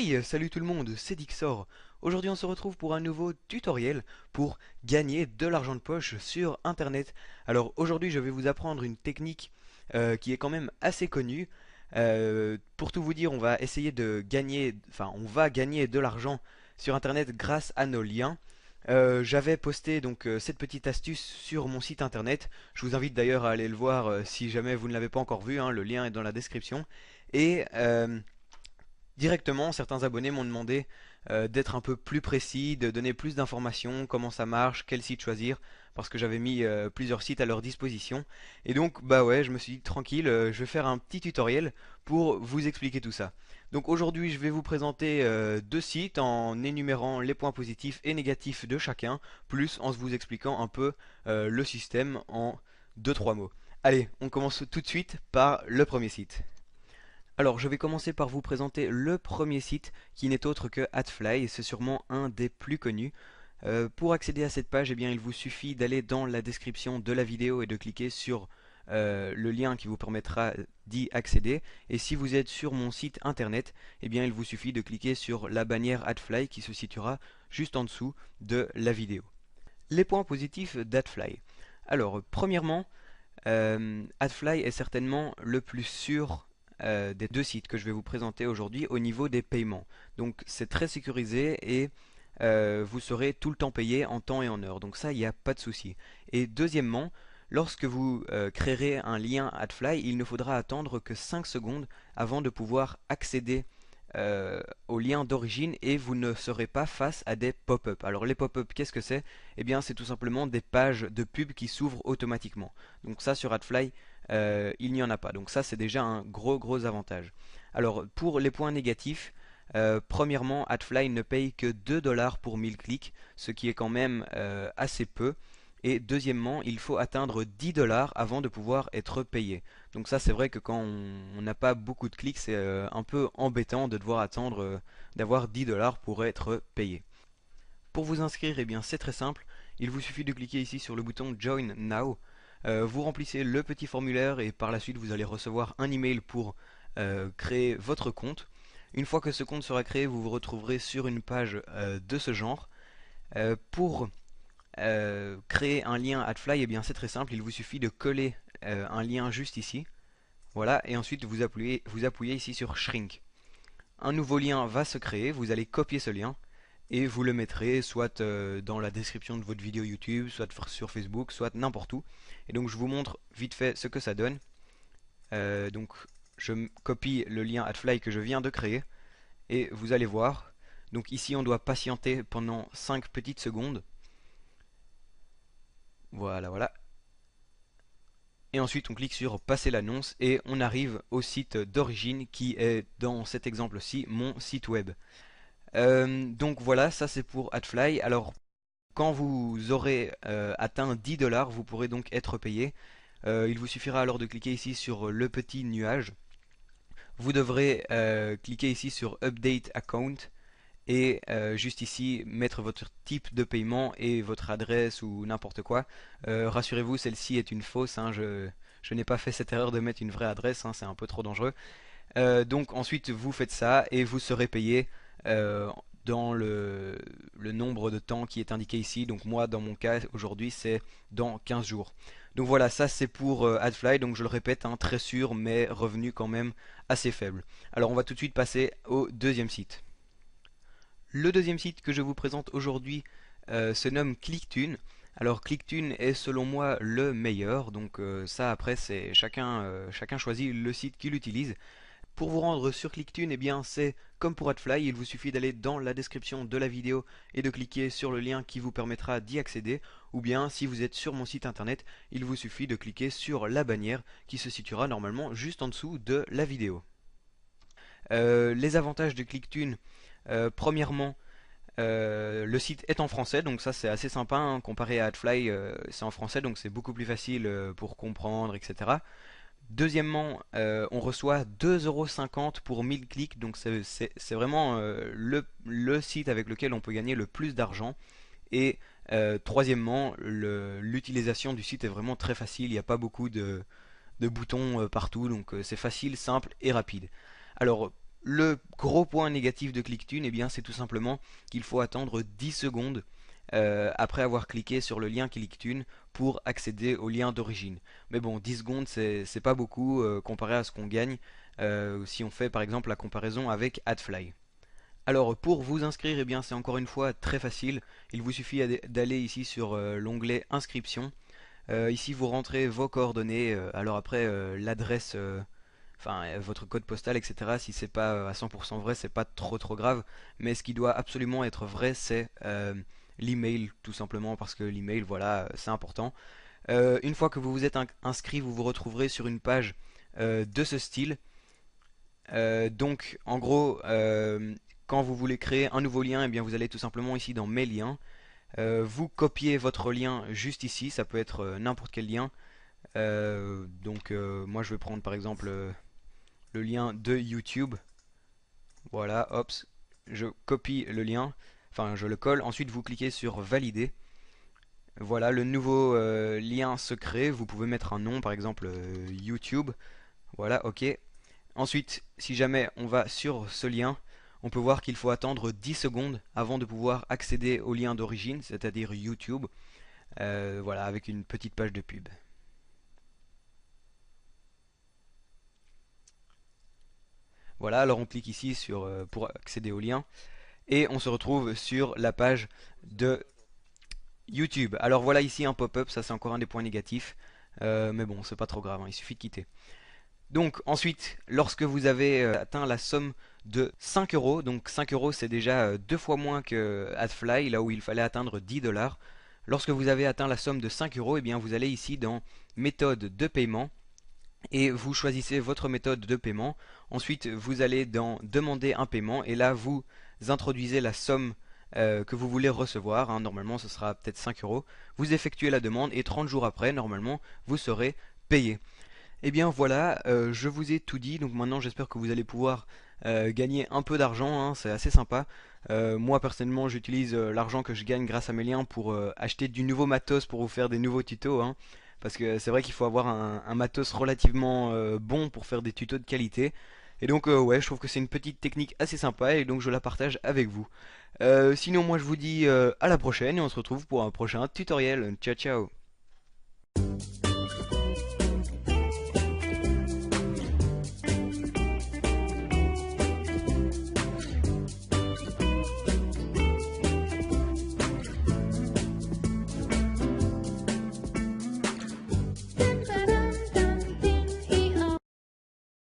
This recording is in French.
Hey, salut tout le monde, c'est Dixor. Aujourd'hui on se retrouve pour un nouveau tutoriel pour gagner de l'argent de poche sur internet. Alors aujourd'hui je vais vous apprendre une technique qui est quand même assez connue. Pour tout vous dire, on va essayer de gagner, enfin on va gagner de l'argent sur internet grâce à nos liens. J'avais posté donc cette petite astuce sur mon site internet. Je vous invite d'ailleurs à aller le voir si jamais vous ne l'avez pas encore vu, hein, le lien est dans la description. Et directement, certains abonnés m'ont demandé d'être un peu plus précis, de donner plus d'informations, comment ça marche, quel site choisir, parce que j'avais mis plusieurs sites à leur disposition. Et donc, bah ouais, je me suis dit tranquille, je vais faire un petit tutoriel pour vous expliquer tout ça. Donc aujourd'hui, je vais vous présenter deux sites en énumérant les points positifs et négatifs de chacun, plus en vous expliquant un peu le système en deux-trois mots. Allez, on commence tout de suite par le premier site. Alors, je vais commencer par vous présenter le premier site qui n'est autre que Adfly, c'est sûrement un des plus connus. Pour accéder à cette page, eh bien, il vous suffit d'aller dans la description de la vidéo et de cliquer sur le lien qui vous permettra d'y accéder. Et si vous êtes sur mon site internet, eh bien, il vous suffit de cliquer sur la bannière Adfly qui se situera juste en dessous de la vidéo. Les points positifs d'Adfly. Alors, premièrement, Adfly est certainement le plus sûr des deux sites que je vais vous présenter aujourd'hui au niveau des paiements. Donc c'est très sécurisé et vous serez tout le temps payé en temps et en heure. Donc ça, il n'y a pas de souci. Et deuxièmement, lorsque vous créerez un lien Adfly, il ne faudra attendre que 5 secondes avant de pouvoir accéder au lien d'origine et vous ne serez pas face à des pop-up. Alors les pop-up, qu'est-ce que c'est? Eh bien c'est tout simplement des pages de pub qui s'ouvrent automatiquement. Donc ça sur AdFly, il n'y en a pas. Donc ça c'est déjà un gros avantage. Alors pour les points négatifs, premièrement AdFly ne paye que 2 dollars pour 1000 clics, ce qui est quand même assez peu. Et deuxièmement, il faut atteindre 10 dollars avant de pouvoir être payé. Donc ça, c'est vrai que quand on n'a pas beaucoup de clics, c'est un peu embêtant de devoir attendre d'avoir 10 dollars pour être payé. Pour vous inscrire, eh bien, c'est très simple. Il vous suffit de cliquer ici sur le bouton Join Now. Vous remplissez le petit formulaire et par la suite, vous allez recevoir un email pour créer votre compte. Une fois que ce compte sera créé, vous vous retrouverez sur une page de ce genre. Pour créer un lien AdFly, eh bien c'est très simple, il vous suffit de coller un lien juste ici, voilà, et ensuite vous appuyez ici sur Shrink. Un nouveau lien va se créer, vous allez copier ce lien et vous le mettrez soit dans la description de votre vidéo YouTube, soit sur Facebook, soit n'importe où. Et donc je vous montre vite fait ce que ça donne. Donc je copie le lien AdFly que je viens de créer et vous allez voir. Donc ici on doit patienter pendant 5 petites secondes. Voilà. Et ensuite on clique sur passer l'annonce et on arrive au site d'origine qui est dans cet exemple-ci mon site web. Donc voilà, ça c'est pour AdFly. Alors quand vous aurez atteint 10 dollars, vous pourrez donc être payé. Il vous suffira alors de cliquer ici sur le petit nuage. Vous devrez cliquer ici sur Update Account et juste ici mettre votre type de paiement et votre adresse ou n'importe quoi. Rassurez-vous, celle-ci est une fausse, hein, je n'ai pas fait cette erreur de mettre une vraie adresse, hein, c'est un peu trop dangereux. Donc ensuite vous faites ça et vous serez payé euh, dans le nombre de temps qui est indiqué ici. Donc moi dans mon cas aujourd'hui c'est dans 15 jours. Donc voilà, ça c'est pour AdFly, donc je le répète, hein, très sûr mais revenu quand même assez faible. Alors on va tout de suite passer au deuxième site. Le deuxième site que je vous présente aujourd'hui se nomme Clicktune. Alors Clicktune est selon moi le meilleur, donc ça après c'est chacun choisit le site qu'il utilise. Pour vous rendre sur Clicktune, eh bien c'est comme pour AdFly, il vous suffit d'aller dans la description de la vidéo et de cliquer sur le lien qui vous permettra d'y accéder, ou bien si vous êtes sur mon site internet, il vous suffit de cliquer sur la bannière qui se situera normalement juste en dessous de la vidéo. Les avantages de Clicktune, premièrement, le site est en français, donc ça c'est assez sympa, hein, comparé à AdFly, c'est en français, donc c'est beaucoup plus facile pour comprendre, etc. Deuxièmement, on reçoit 2,50 € pour 1000 clics, donc c'est vraiment le site avec lequel on peut gagner le plus d'argent. Et troisièmement, l'utilisation du site est vraiment très facile, il n'y a pas beaucoup de boutons partout, donc c'est facile, simple et rapide. Alors, Le gros point négatif de ClickTune, eh bien, c'est tout simplement qu'il faut attendre 10 secondes après avoir cliqué sur le lien ClickTune pour accéder au lien d'origine. Mais bon, 10 secondes, c'est pas beaucoup comparé à ce qu'on gagne si on fait par exemple la comparaison avec AdFly. Alors pour vous inscrire, eh bien c'est encore une fois très facile. Il vous suffit d'aller ici sur l'onglet inscription. Ici vous rentrez vos coordonnées, alors après l'adresse, votre code postal, etc. Si c'est pas à 100% vrai, c'est pas trop grave. Mais ce qui doit absolument être vrai, c'est l'email, tout simplement parce que l'email, voilà, c'est important. Une fois que vous vous êtes inscrit, vous vous retrouverez sur une page de ce style. Donc en gros, quand vous voulez créer un nouveau lien, eh bien vous allez tout simplement ici dans mes liens. Vous copiez votre lien juste ici, ça peut être n'importe quel lien. Moi je vais prendre par exemple le lien de YouTube. Voilà, hop, je copie le lien, enfin je le colle. Ensuite vous cliquez sur valider. Voilà, le nouveau lien se crée. Vous pouvez mettre un nom, par exemple YouTube. Voilà, ok. Ensuite, si jamais on va sur ce lien, on peut voir qu'il faut attendre 10 secondes avant de pouvoir accéder au lien d'origine, c'est-à-dire YouTube. Voilà, avec une petite page de pub. Voilà, alors on clique ici sur pour accéder au lien et on se retrouve sur la page de YouTube. Alors voilà ici un pop-up, ça c'est encore un des points négatifs. Mais bon, c'est pas trop grave, hein, il suffit de quitter. Donc ensuite, lorsque vous avez atteint la somme de 5 euros, donc 5 euros c'est déjà deux fois moins que AdFly, là où il fallait atteindre 10 dollars. Lorsque vous avez atteint la somme de 5 euros, eh bien vous allez ici dans méthode de paiement et vous choisissez votre méthode de paiement. Ensuite, vous allez dans demander un paiement et là vous introduisez la somme que vous voulez recevoir, hein. Normalement ce sera peut-être 5 euros. Vous effectuez la demande et 30 jours après, normalement, vous serez payé. Eh bien voilà, je vous ai tout dit, donc maintenant j'espère que vous allez pouvoir gagner un peu d'argent, hein, c'est assez sympa. Moi personnellement j'utilise l'argent que je gagne grâce à mes liens pour acheter du nouveau matos pour vous faire des nouveaux tutos, hein, parce que c'est vrai qu'il faut avoir un matos relativement bon pour faire des tutos de qualité. Et donc ouais, je trouve que c'est une petite technique assez sympa et donc je la partage avec vous. Sinon moi je vous dis à la prochaine et on se retrouve pour un prochain tutoriel. Ciao ciao.